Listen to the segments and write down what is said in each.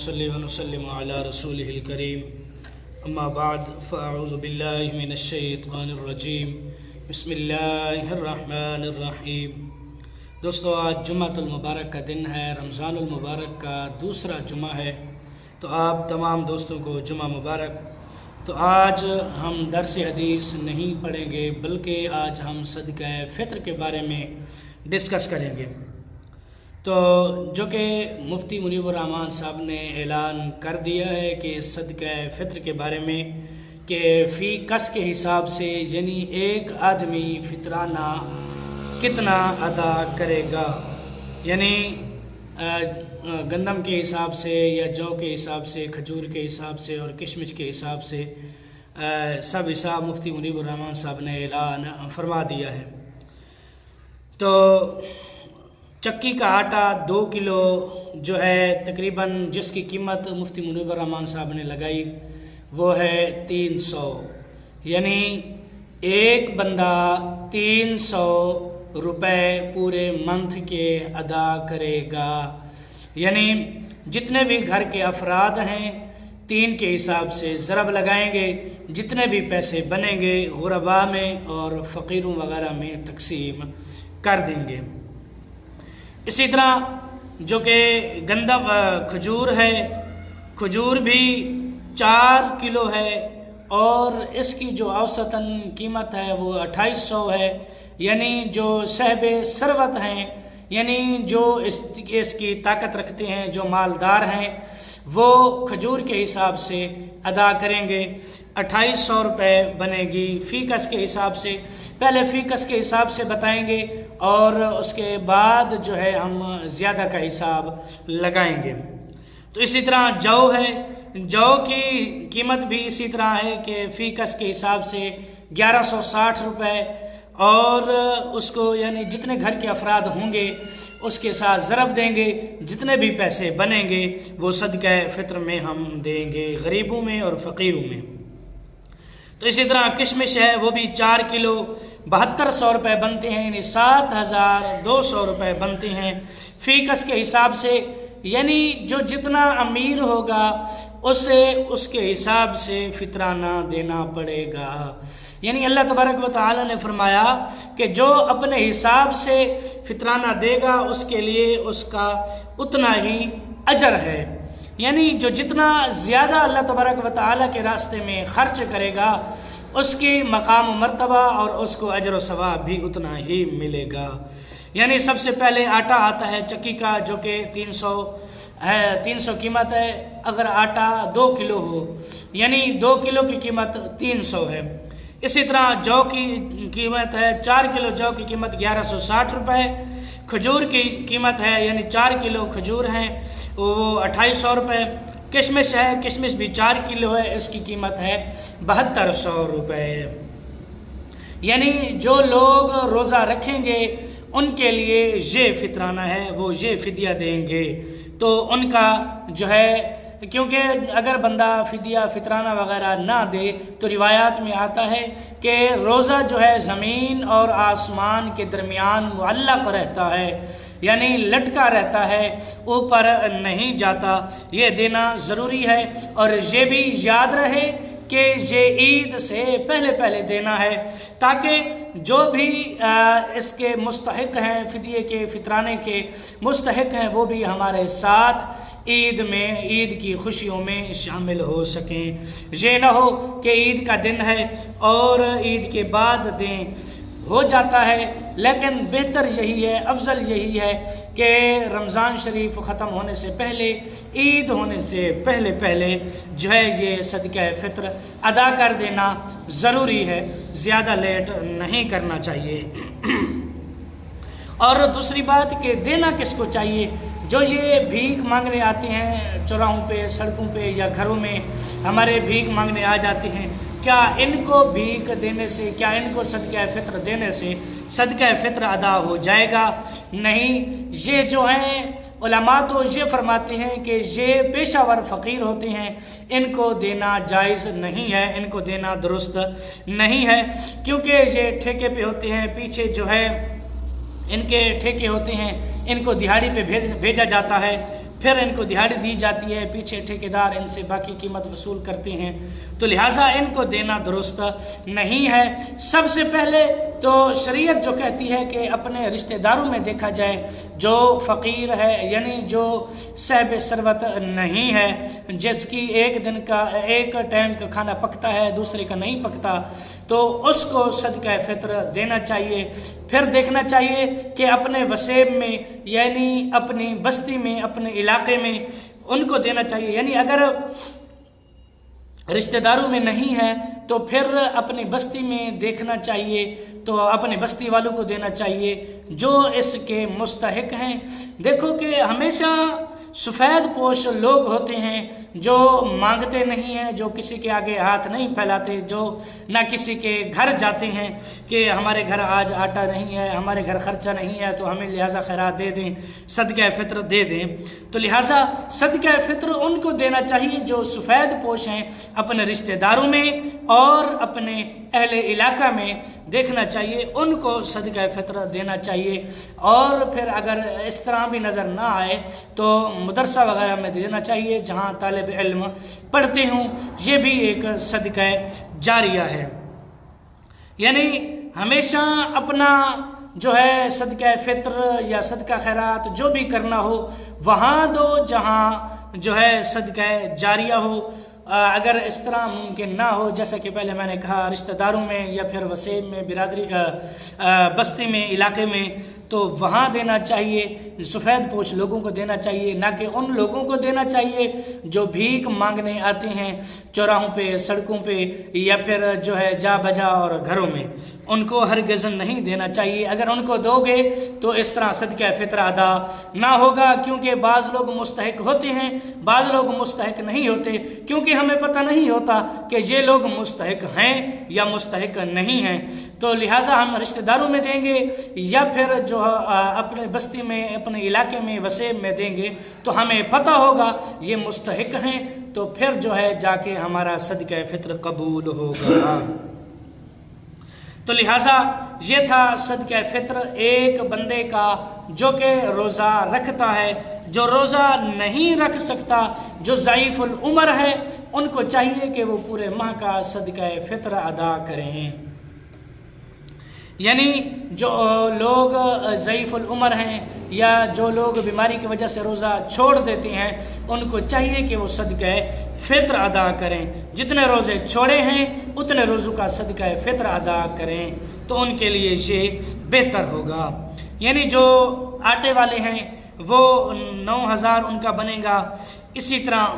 नसल्ली व नसल्लिमु अला रसूलिहिल करीम अम्मा बाद फ़अऊज़ु बिल्लाहि मिनश शैतानिर रजीम बिस्मिल्लाहिर रहमानिर रहीम। दोस्तों, आज जुम्मतुल मुबारक का दिन है, रमज़ानुल मुबारक का दूसरा जुमा है, तो आप तमाम दोस्तों को जुमा मुबारक। तो आज हम दर्स हदीस नहीं पढ़ेंगे, बल्कि आज हम सदका फ़ित्र के बारे में डिस्कस करेंगे। तो जो कि मुफ्ती मुनीबुर रहमान साहब ने ऐलान कर दिया है कि सदका फ़ित्र के बारे में कि फ़ी कस के हिसाब से, यानी एक आदमी फ़ितराना कितना अदा करेगा, यानी गंदम के हिसाब से या जौ के हिसाब से, खजूर के हिसाब से और किशमिश के हिसाब से सब हिसाब मुफ्ती मुनीबुर रहमान साहब ने ऐलान फरमा दिया है। तो चक्की का आटा 2 किलो जो है तकरीबन, जिसकी कीमत मुफ्ती मुनीबुर रहमान साहब ने लगाई वो है 300, यानी एक बंदा 300 रुपए पूरे मंथ के अदा करेगा। यानी जितने भी घर के अफराद हैं 3 के हिसाब से ज़रब लगाएंगे, जितने भी पैसे बनेंगे गुरबा में और फ़कीरों वगैरह में तकसीम कर देंगे। इसी तरह जो कि गंदम खजूर है, खजूर भी 4 किलो है और इसकी जो औसतन कीमत है वो 2800 है। यानी जो सहबे सरवत हैं, यानी जो इसकी ताकत रखते हैं, जो मालदार हैं, वो खजूर के हिसाब से अदा करेंगे। 2800 रुपये बनेगी फ़ीकस के हिसाब से। पहले फ़ीकस के हिसाब से बताएंगे और उसके बाद जो है हम ज़्यादा का हिसाब लगाएंगे। तो इसी तरह जौ है, जौ की कीमत भी इसी तरह है कि फ़ीकस के हिसाब से 1160 रुपये, और उसको यानी जितने घर के अफराद होंगे उसके साथ ज़रब देंगे, जितने भी पैसे बनेंगे वो सदका फ़ित्र में हम देंगे, गरीबों में और फ़कीरों में। तो इसी तरह किशमिश है, वो भी 4 किलो 7200 रुपये बनते हैं, यानी 7200 रुपये बनते हैं फ़ीकस के हिसाब से। यानी जो जितना अमीर होगा उसे उसके हिसाब से फ़ितराना देना पड़ेगा। यानी अल्लाह तबारक व तआला ने फरमाया कि जो अपने हिसाब से फ़ितराना देगा उसके लिए उसका उतना ही अजर है। यानी जो जितना ज़्यादा अल्लाह तबारक व तआला के रास्ते में ख़र्च करेगा उसकी मकाम व मर्तबा और उसको अजर व सवाब भी उतना ही मिलेगा। यानी सबसे पहले आटा आता है चक्की का, जो कि 300 है, 300 कीमत है। अगर आटा 2 किलो हो यानी 2 किलो की कीमत 300 है। इसी तरह जौ की कीमत है, 4 किलो जौ की कीमत 1160 रुपये। खजूर की कीमत है, यानी 4 किलो खजूर हैं वो 2800 रुपये। किशमिश है, किशमिश भी 4 किलो है, इसकी कीमत है 7200 रुपये। यानी जो लोग रोज़ा रखेंगे उनके लिए ये फ़ितराना है, वो ये फ़िदिया देंगे। तो उनका जो है, क्योंकि अगर बंदा फ़िदिया फ़ितराना वगैरह ना दे तो रिवायात में आता है कि रोज़ा जो है ज़मीन और आसमान के दरमियान मुअल्लक़ रहता है, यानी लटका रहता है, ऊपर नहीं जाता। ये देना ज़रूरी है और ये भी याद रहे कि ये ईद से पहले पहले देना है, ताकि जो भी इसके मुस्तहिक हैं, फ़िदिये के फ़ितराने के मुस्तहिक हैं, वो भी हमारे साथ ईद में, ईद की खुशियों में शामिल हो सकें। ये ना हो कि ईद का दिन है और ईद के बाद दें, हो जाता है। लेकिन बेहतर यही है, अफजल यही है कि रमज़ान शरीफ ख़त्म होने से पहले, ईद होने से पहले पहले जो है ये सदका फ़ित्र अदा कर देना ज़रूरी है, ज़्यादा लेट नहीं करना चाहिए। और दूसरी बात कि देना किसको चाहिए? जो ये भीख मांगने आते हैं चौराहों पे, सड़कों पे या घरों में हमारे भीख मांगने आ जाते हैं, क्या इनको भीख देने से, क्या इनको सदका फ़ित्र देने से सदका फ़ित्र अदा हो जाएगा? नहीं। ये जो हैं उलमा तो ये फरमाते हैं कि ये पेशावर फ़कीर होते हैं, इनको देना जायज़ नहीं है, इनको देना दुरुस्त नहीं है, क्योंकि ये ठेके पे होते हैं, पीछे जो है इनके ठेके होते हैं, इनको दिहाड़ी पे भेजा जाता है, फिर इनको दिहाड़ी दी जाती है, पीछे ठेकेदार इनसे बाकी कीमत वसूल करते हैं, तो लिहाजा इनको देना दुरुस्त नहीं है। सबसे पहले तो शरीयत जो कहती है कि अपने रिश्तेदारों में देखा जाए, जो फ़कीर है यानी जो साहिब सरवत नहीं है, जिसकी एक दिन का एक टाइम का खाना पकता है दूसरे का नहीं पकता, तो उसको सदका फ़ित्र देना चाहिए। फिर देखना चाहिए कि अपने वसेब में यानी अपनी बस्ती में, अपने इलाके में उनको देना चाहिए। यानी अगर रिश्तेदारों में नहीं है तो फिर अपनी बस्ती में देखना चाहिए, तो अपने बस्ती वालों को देना चाहिए जो इसके मुस्तहिक हैं। देखो कि हमेशा सफ़ेद पोश लोग होते हैं जो मांगते नहीं हैं, जो किसी के आगे हाथ नहीं फैलाते, जो ना किसी के घर जाते हैं कि हमारे घर आज आटा नहीं है, हमारे घर खर्चा नहीं है, तो हमें लिहाजा खैरात दे दें, सदका फ़ित्र दे दें। तो लिहाजा सदका फ़ित्र उनको देना चाहिए जो सफ़ेद पोश हैं, अपने रिश्तेदारों में और अपने अहले इलाका में देखना चाहिए, उनको सदका फ़ित्र देना चाहिए। और फिर अगर इस तरह भी नज़र ना आए तो मदरसा वगैरह में देना चाहिए जहाँ तालिब इल्म पढ़ते हों, ये भी एक सदका जारिया है। यानी हमेशा अपना जो है सदका फ़ित्र या सदका खैरात जो भी करना हो वहाँ दो जहाँ जो है सदका जारिया हो। अगर इस तरह मुमकिन ना हो, जैसा कि पहले मैंने कहा, रिश्तेदारों में या फिर वसेब में, बिरादरी बस्ती में, इलाके में, तो वहाँ देना चाहिए, सफ़ेद पोश लोगों को देना चाहिए, ना कि उन लोगों को देना चाहिए जो भीख मांगने आते हैं चौराहों पे, सड़कों पे या फिर जो है जा बजा और घरों में, उनको हरगिज़ नहीं देना चाहिए। अगर उनको दोगे तो इस तरह सदका फ़ित्र अदा ना होगा, क्योंकि बाज़ लोग मुस्तहिक होते हैं, बाज़ लोग मुस्तहिक नहीं होते, क्योंकि हमें पता नहीं होता कि ये लोग मुस्तहिक हैं या मुस्तहिक नहीं हैं। तो लिहाजा हम रिश्तेदारों में देंगे या फिर जो अपने बस्ती में, अपने इलाके में, वसेब में देंगे, तो हमें पता होगा ये मुस्तहिक हैं, तो फिर जो है जाके हमारा सदका फ़ित्र कबूल होगा। तो लिहाजा ये था सदका फ़ित्र एक बंदे का जो कि रोज़ा रखता है। जो रोज़ा नहीं रख सकता, जो ज़ईफ़ुल उम्र है, उनको चाहिए कि वो पूरे माह का सदका फ़ित्र अदा करें। यानी जो लोग ज़ईफ़ुल उम्र हैं या जो लोग बीमारी की वजह से रोज़ा छोड़ देते हैं, उनको चाहिए कि वो सदका फ़ित्र अदा करें। जितने रोज़े छोड़े हैं उतने रोज़ों का सदका फ़ित्र अदा करें, तो उनके लिए ये बेहतर होगा। यानी जो आटे वाले हैं वो 9,000 उनका बनेगा। इसी तरह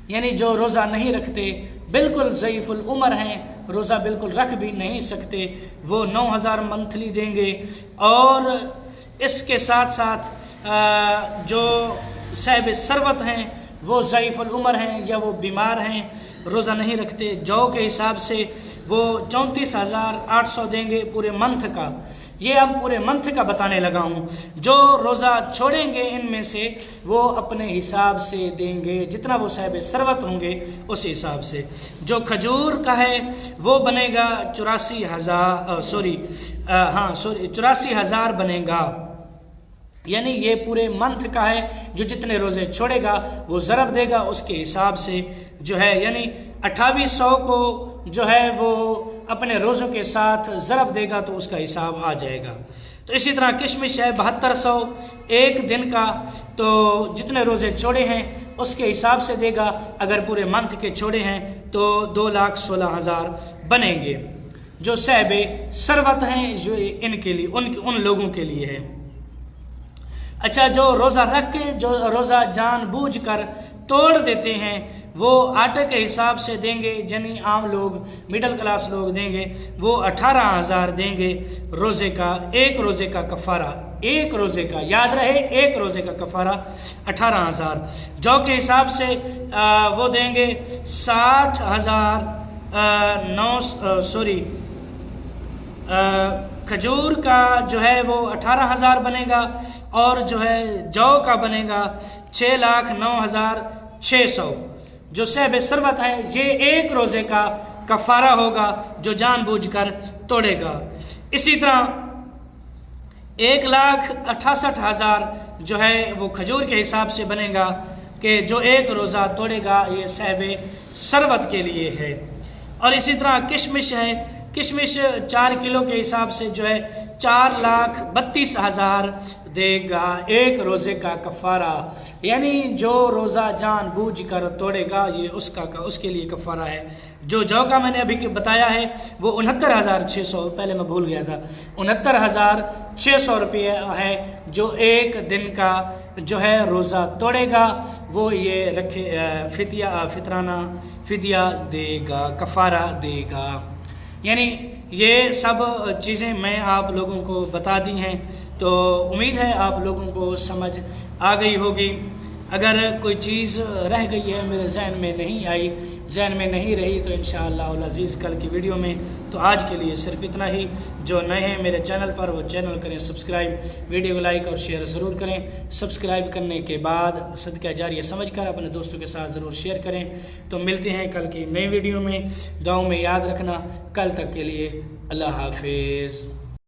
यानी जो रोज़ा नहीं रखते, बिल्कुल ज़ईफ़ुल उम्र हैं, रोज़ा बिल्कुल रख भी नहीं सकते, वो 9,000 मंथली देंगे। और इसके साथ साथ जो साहिब सरवत हैं, वो ज़ईफ़ुल उम्र हैं या वो बीमार हैं, रोज़ा नहीं रखते, जौ के हिसाब से वो 34,800 देंगे पूरे मंथ का। ये अब पूरे मंथ का बताने लगा हूँ। जो रोज़ा छोड़ेंगे इनमें से वो अपने हिसाब से देंगे, जितना वो साहिब सरवत होंगे उस हिसाब से। जो खजूर का है वो बनेगा 84,000 बनेगा। यानी ये पूरे मंथ का है, जो जितने रोज़े छोड़ेगा वो ज़रब देगा उसके हिसाब से जो है, यानी 2800 को जो है वो अपने रोज़ों के साथ ज़रब देगा तो उसका हिसाब आ जाएगा। तो इसी तरह किशमिश है 7200 एक दिन का, तो जितने रोज़े छोड़े हैं उसके हिसाब से देगा। अगर पूरे मंथ के छोड़े हैं तो 2,16,000 बनेंगे। जो साहिब सरवत हैं जो इनके लिए, उन लोगों के लिए है। अच्छा, जो रोज़ा रख के, जो रोज़ा जानबूझ कर तोड़ देते हैं, वो आटे के हिसाब से देंगे। यानी आम लोग, मिडिल क्लास लोग देंगे, वो 18,000 देंगे रोज़े का। एक रोज़े का कफ़ारा, एक रोज़े का, याद रहे, एक रोज़े का कफ़ारा 18,000। जौ के हिसाब से वो देंगे 60,000 खजूर का जो है वो 18,000 बनेगा, और जो है जौ का बनेगा 6,09,600। जो साहिब सरवत है ये एक रोज़े का कफ़ारा होगा जो जानबूझकर तोड़ेगा। इसी तरह 1,68,000 जो है वो खजूर के हिसाब से बनेगा कि जो एक रोज़ा तोड़ेगा ये साहिब शरबत के लिए है। और इसी तरह किशमिश है, किशमिश 4 किलो के हिसाब से जो है 4,32,000 देगा एक रोज़े का कफ़ारा। यानी जो रोज़ा जानबूझ कर तोड़ेगा ये उसके लिए कफ़ारा है। जो जौ का मैंने अभी बताया है वो 69,600, पहले मैं भूल गया था, 69,600 रुपये है। जो एक दिन का जो है रोज़ा तोड़ेगा वो ये रखे फिदिया देगा, कफ़ारा देगा। यानी ये सब चीज़ें मैं आप लोगों को बता दी हैं, तो उम्मीद है आप लोगों को समझ आ गई होगी। अगर कोई चीज़ रह गई है मेरे जहन में नहीं रही तो इंशाअल्लाह अज़ीज़ कल की वीडियो में। तो आज के लिए सिर्फ इतना ही। जो नए हैं मेरे चैनल पर वो चैनल करें सब्सक्राइब, वीडियो को लाइक और शेयर ज़रूर करें। सब्सक्राइब करने के बाद सदका जारिया समझकर अपने दोस्तों के साथ ज़रूर शेयर करें। तो मिलते हैं कल की नई वीडियो में। दुआओं में याद रखना। कल तक के लिए अल्लाह हाफिज़।